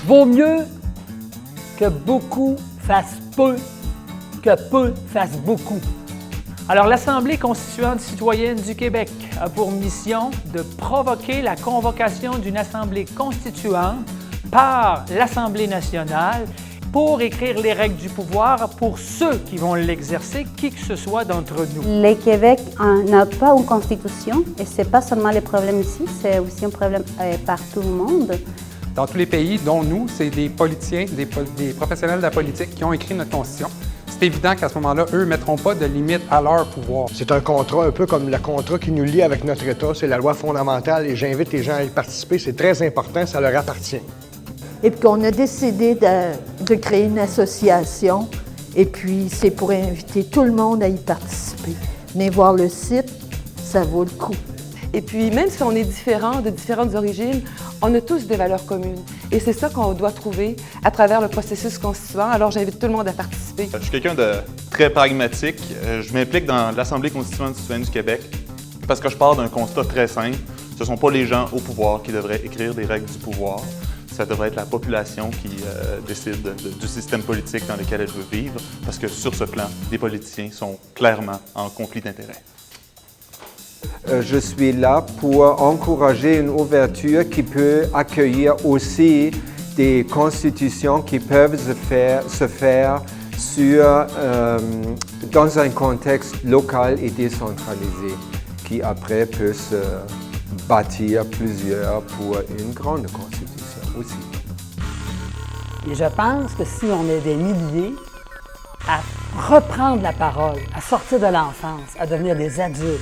Vaut mieux que beaucoup fassent peu que peu fassent beaucoup. Alors, l'Assemblée constituante citoyenne du Québec a pour mission de provoquer la convocation d'une Assemblée constituante par l'Assemblée nationale pour écrire les règles du pouvoir pour ceux qui vont l'exercer, qui que ce soit d'entre nous. Le Québec n'a pas une constitution et ce n'est pas seulement le problème ici, c'est aussi un problème partout au monde. Dans tous les pays, dont nous, c'est des politiciens, des professionnels de la politique qui ont écrit notre constitution. C'est évident qu'à ce moment-là, eux ne mettront pas de limite à leur pouvoir. C'est un contrat un peu comme le contrat qui nous lie avec notre État. C'est la loi fondamentale et j'invite les gens à y participer. C'est très important, ça leur appartient. Et puis qu'on a décidé de créer une association et puis c'est pour inviter tout le monde à y participer. Venez voir le site, ça vaut le coup. Et puis, même si on est différents, de différentes origines, on a tous des valeurs communes. Et c'est ça qu'on doit trouver à travers le processus constituant. Alors, j'invite tout le monde à participer. Je suis quelqu'un de très pragmatique. Je m'implique dans l'Assemblée constituante citoyenne du Québec parce que je pars d'un constat très simple. Ce ne sont pas les gens au pouvoir qui devraient écrire des règles du pouvoir. Ça devrait être la population qui décide du système politique dans lequel elle veut vivre, parce que sur ce plan, les politiciens sont clairement en conflit d'intérêts. Je suis là pour encourager une ouverture qui peut accueillir aussi des constitutions qui peuvent se faire dans un contexte local et décentralisé, qui après peut se bâtir plusieurs pour une grande constitution aussi. Et je pense que si on est des milliers à reprendre la parole, à sortir de l'enfance, à devenir des adultes,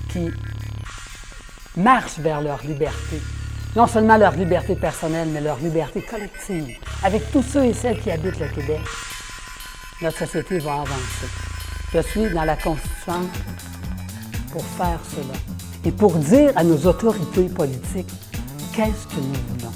qui marchent vers leur liberté. Non seulement leur liberté personnelle, mais leur liberté collective. Avec tous ceux et celles qui habitent le Québec, notre société va avancer. Je suis dans la Constituante pour faire cela et pour dire à nos autorités politiques qu'est-ce que nous voulons.